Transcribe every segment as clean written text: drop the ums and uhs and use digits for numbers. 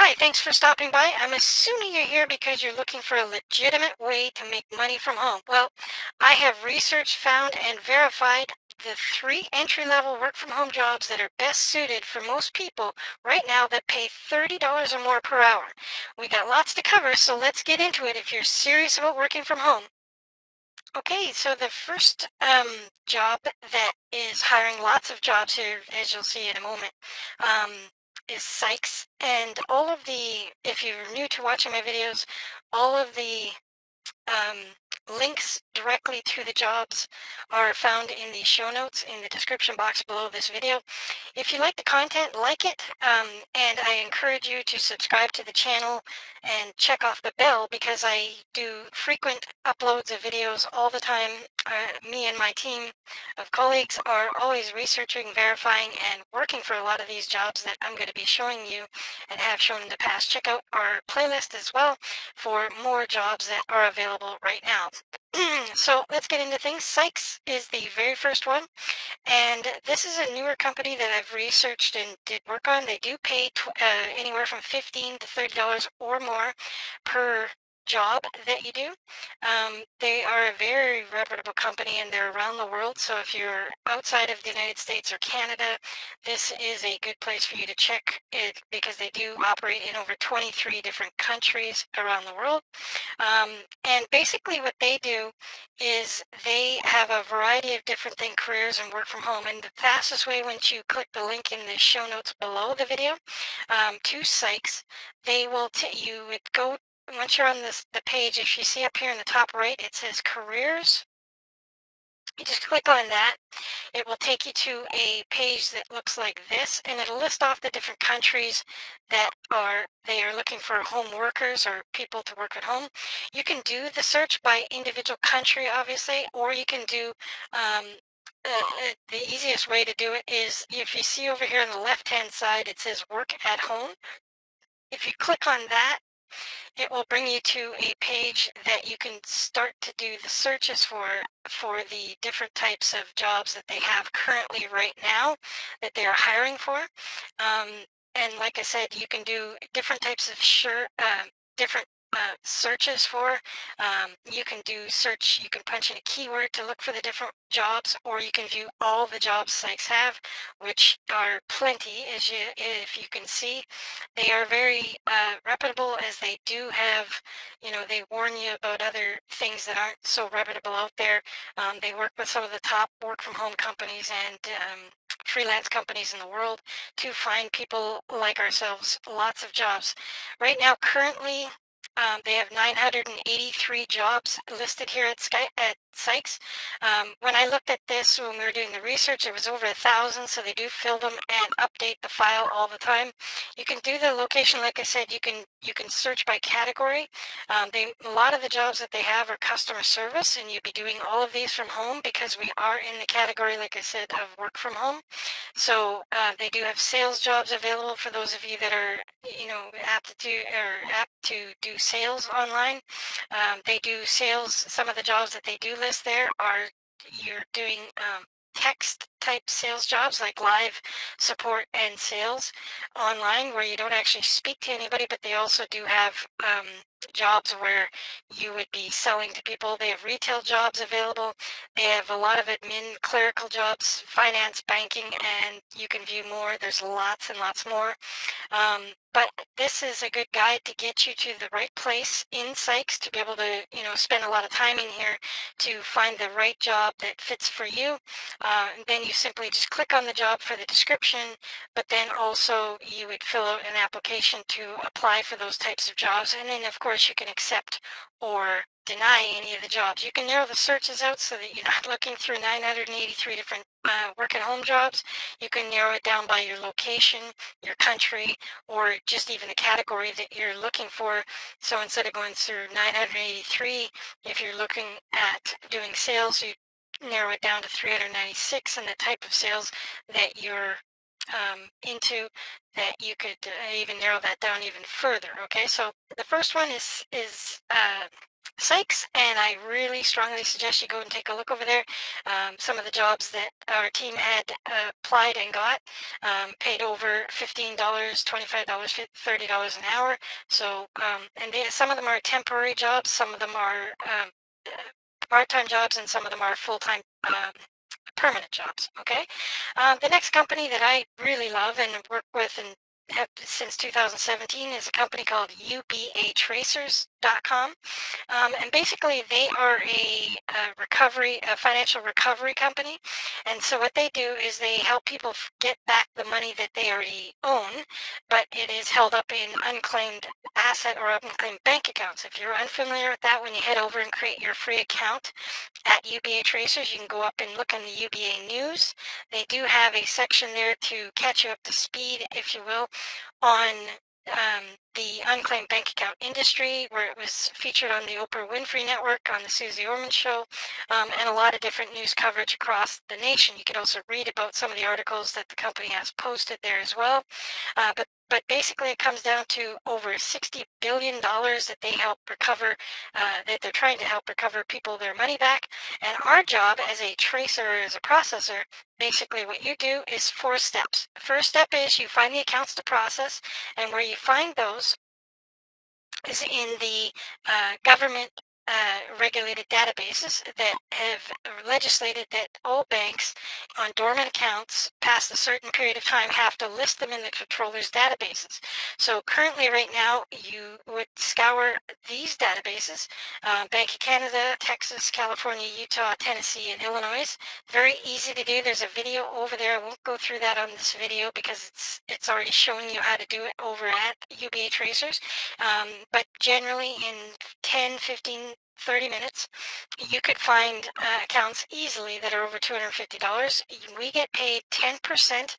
Hi, thanks for stopping by. I'm assuming you're here because you're looking for a legitimate way to make money from home. Well, I have researched, found, and verified the three entry-level work-from-home jobs that are best suited for most people right now that pay $30 or more per hour. We got lots to cover, so let's get into it if you're serious about working from home. Okay, so the first job that is hiring lots of jobs here, as you'll see in a moment, um, is Sykes. And if you're new to watching my videos, all of the um, links directly to the jobs are found in the show notes in the description box below this video. If you like the content, like it, and I encourage you to subscribe to the channel and check off the bell because I do frequent uploads of videos all the time. Me and my team of colleagues are always researching, verifying, and working for a lot of these jobs that I'm going to be showing you and have shown in the past. Check out our playlist as well for more jobs that are available right now. So let's get into things. Sykes is the very first one. And this is a newer company that I've researched and did work on. They do pay anywhere from $15 to $30 or more per job that you do. They are a very reputable company and they're around the world. So if you're outside of the United States or Canada, this is a good place for you to check it because they do operate in over 23 different countries around the world. Um, and basically what they do is they have a variety of different careers and work from home. And the fastest way, once you click the link in the show notes below the video to Sykes, you would go, once you're on the page, if you see up here in the top right, it says careers. You just click on that. It will take you to a page that looks like this, and it'll list off the different countries that they are looking for home workers or people to work at home. You can do the search by individual country, obviously, or you can do the easiest way to do it is if you see over here on the left-hand side, it says work at home. If you click on that, it will bring you to a page that you can start to do the searches for the different types of jobs that they have currently right now that they are hiring for. And like I said, you can do different types of different searches for. You can you can punch in a keyword to look for the different jobs, or you can view all the jobs Sykes have, which are plenty, if you can see. They are very reputable as they do have, they warn you about other things that aren't so reputable out there. They work with some of the top work from home companies and freelance companies in the world to find people like ourselves lots of jobs. Right now, currently, they have 983 jobs listed here at Sykes. When I looked at this when we were doing the research, it was over 1,000, so they do fill them and update the file all the time. You can do the location, like I said, you can search by category. A lot of the jobs that they have are customer service, and you'd be doing all of these from home because we are in the category, like I said, of work from home. So they do have sales jobs available for those of you that are, apt to do sales online. They do sales. Some of the jobs that they do list there are you're doing text type sales jobs like live support and sales online where you don't actually speak to anybody, but they also do have jobs where you would be selling to people. They have retail jobs available. They have a lot of admin, clerical jobs, finance, banking, and you can view more. There's lots and lots more. But this is a good guide to get you to the right place in Sykes to be able to, spend a lot of time in here to find the right job that fits for you. And then you simply just click on the job for the description, but then also you would fill out an application to apply for those types of jobs. And then, of course, you can accept or deny any of the jobs. You can narrow the searches out so that you're not looking through 983 different work at home jobs. You can narrow it down by your location, your country, or just even the category that you're looking for. So instead of going through 983, if you're looking at doing sales, you narrow it down to 396 and the type of sales that you're into, that you could even narrow that down even further. Okay, so the first one is Sykes, and I really strongly suggest you go and take a look over there. Some of the jobs that our team had applied and got paid over $15, $25, $30 an hour. So, some of them are temporary jobs, some of them are part-time jobs, and some of them are full-time permanent jobs. Okay. The next company that I really love and work with and have since 2017 is a company called UBAtracers.com. And basically, they are a financial recovery company. And so what they do is they help people get back the money that they already own, but it is held up in unclaimed asset or unclaimed bank accounts. If you're unfamiliar with that, when you head over and create your free account at UBA Tracers, you can go up and look in the UBA News. They do have a section there to catch you up to speed, if you will, on the unclaimed bank account industry, where it was featured on the Oprah Winfrey Network, on the Susie Orman Show, and a lot of different news coverage across the nation. You can also read about some of the articles that the company has posted there as well. But basically, it comes down to over $60 billion that they help recover, that they're trying to help recover people their money back. And our job as a tracer, as a processor, basically what you do is 4 steps. The first step is you find the accounts to process, and where you find those is in the government regulated databases that have legislated that all banks on dormant accounts past a certain period of time have to list them in the controller's databases. So currently right now you would scour these databases, Bank of Canada, Texas, California, Utah, Tennessee, and Illinois. Very easy to do. There's a video over there. I won't go through that on this video because it's already showing you how to do it over at UBA Tracers. But generally in 10, 15, 30 minutes, you could find accounts easily that are over $250. We get paid 10%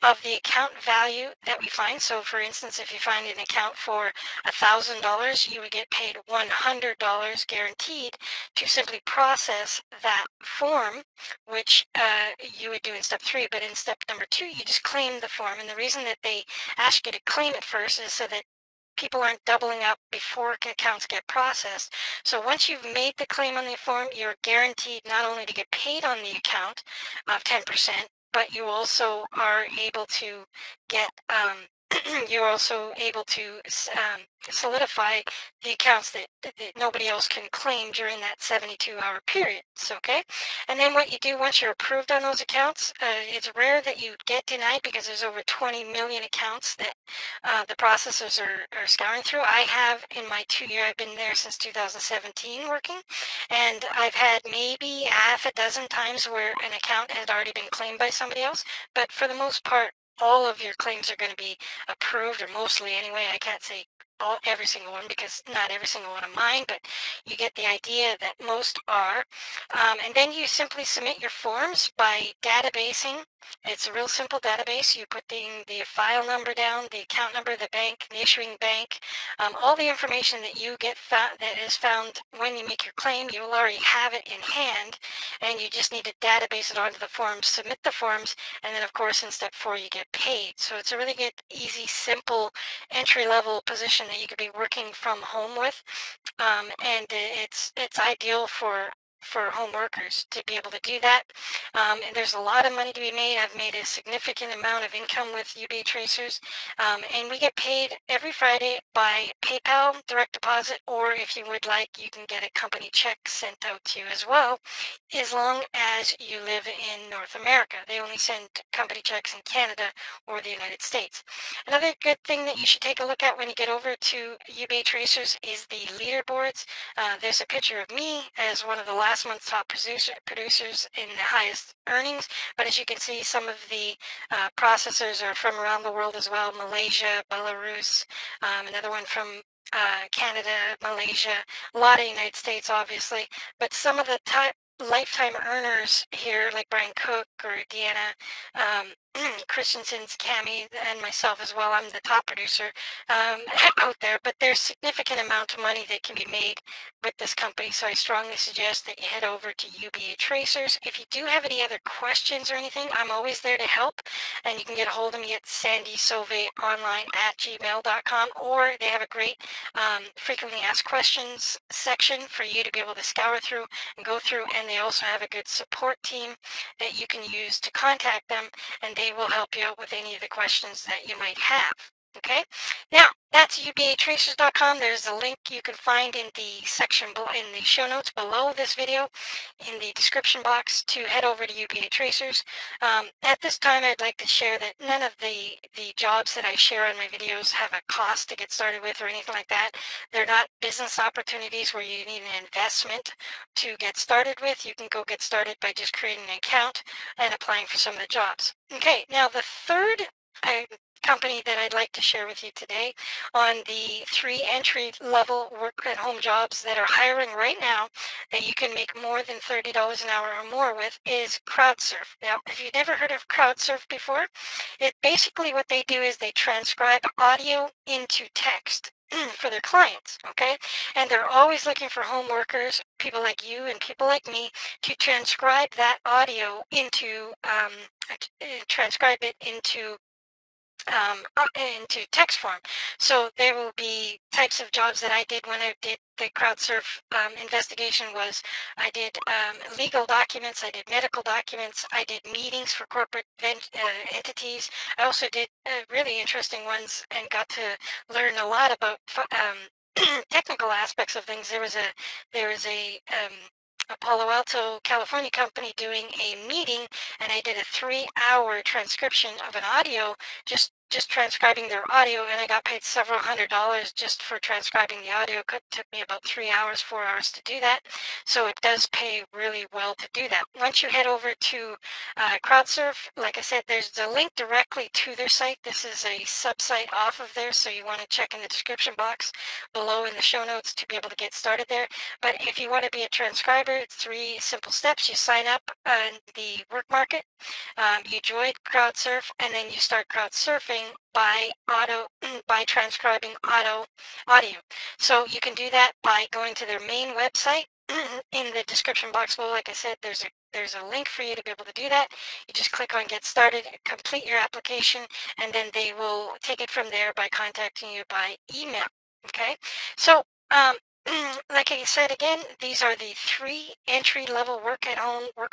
of the account value that we find. So for instance, if you find an account for $1,000, you would get paid $100 guaranteed to simply process that form, which you would do in step 3. But in step number 2, you just claim the form. And the reason that they ask you to claim it first is so that people aren't doubling up before accounts get processed. So once you've made the claim on the form, you're guaranteed not only to get paid on the account of 10%, but you also are able to get you're also able to solidify the accounts that nobody else can claim during that 72-hour period. So, okay. And then what you do once you're approved on those accounts, it's rare that you get denied because there's over 20 million accounts that the processors are scouring through. I have in my 2 year, I've been there since 2017 working, and I've had maybe half a dozen times where an account had already been claimed by somebody else. But for the most part, all of your claims are going to be approved, or mostly anyway. I can't say every single one because not every single one of mine, but you get the idea that most are. And then you simply submit your forms by databasing. It's a real simple database. You put the file number down, the account number, the bank, the issuing bank, all the information that you get that is found when you make your claim. You will already have it in hand, and you just need to database it onto the forms, submit the forms, and then of course in step 4 you get paid. So it's a really good, easy, simple entry-level position that you could be working from home with, and it's ideal for home workers to be able to do that. And there's a lot of money to be made. I've made a significant amount of income with UBA Tracers, and we get paid every Friday by PayPal direct deposit, or if you would like, you can get a company check sent out to you as well, as long as you live in North America. They only send company checks in Canada or the United States. Another good thing that you should take a look at when you get over to UBA Tracers is the leaderboards. There's a picture of me as one of the last month's top producers in the highest earnings, but as you can see, some of the processors are from around the world as well: Malaysia, Belarus, another one from Canada, Malaysia, a lot of United States, obviously, but some of the lifetime earners here, like Brian Cook or Deanna Christensen's, Cami, and myself as well. I'm the top producer out there, but there's significant amount of money that can be made with this company. So I strongly suggest that you head over to UBA Tracers. If you do have any other questions or anything, I'm always there to help, and you can get a hold of me at sandysauveonline@gmail.com, or they have a great frequently asked questions section for you to be able to scour through and go through, and they also have a good support team that you can use to contact them, and they will help you out with any of the questions that you might have. Okay, now that's ubatracers.com. There's a link you can find in the section in the show notes below this video, in the description box, to head over to UBA Tracers. At this time, I'd like to share that none of the jobs that I share on my videos have a cost to get started with or anything like that. They're not business opportunities where you need an investment to get started with. You can go get started by just creating an account and applying for some of the jobs. Okay, now the third company that I'd like to share with you today on the 3 entry-level work-at-home jobs that are hiring right now that you can make more than $30 an hour or more with is CrowdSurf. Now, if you've never heard of CrowdSurf before, basically what they do is they transcribe audio into text for their clients, okay? And they're always looking for home workers, people like you and people like me, to transcribe that audio transcribe it into text form. So there will be types of jobs that I did when I did the CrowdSurf investigation. Was I did legal documents, I did medical documents, I did meetings for corporate entities. I also did really interesting ones and got to learn a lot about technical aspects of things. There was a Palo Alto, California company doing a meeting, and I did a 3-hour transcription of an audio, just transcribing their audio, and I got paid several $100s just for transcribing the audio. It took me about 3 hours, 4 hours to do that. So it does pay really well to do that. Once you head over to CrowdSurf, like I said, there's a link directly to their site. This is a sub-site off of there, so you want to check in the description box below in the show notes to be able to get started there. But if you want to be a transcriber, it's 3 simple steps. You sign up on the work market, you join CrowdSurf, and then you start crowd surfing by by transcribing audio. So you can do that by going to their main website. In the description box below, like I said, there's a link for you to be able to do that. You just click on get started, complete your application, and then they will take it from there by contacting you by email. Okay, so like I said again, these are the 3 entry-level work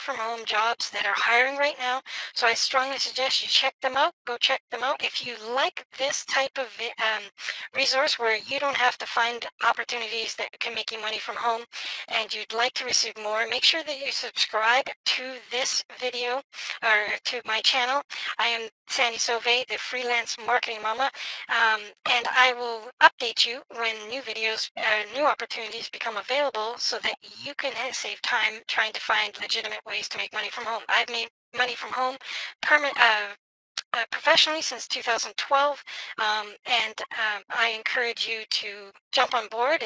from home jobs that are hiring right now. So I strongly suggest you check them out. Go check them out. If you like this type of resource where you don't have to find opportunities that can make you money from home, and you'd like to receive more, make sure that you subscribe to this video or to my channel. I am Sandy Sauve, the freelance marketing mama, and I will update you when new videos, new opportunities become available, so that you can save time trying to find legitimate ways to make money from home. I've made money from home professionally since 2012, and I encourage you to jump on board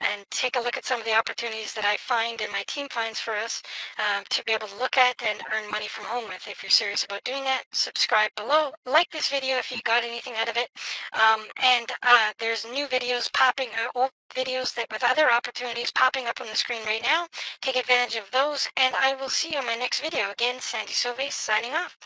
and take a look at some of the opportunities that I find and my team finds for us to be able to look at and earn money from home with. If you're serious about doing that, subscribe below. Like this video if you got anything out of it. And there's new videos popping, old videos that with other opportunities popping up on the screen right now. Take advantage of those, and I will see you on my next video. Again, Sandy Sauve signing off.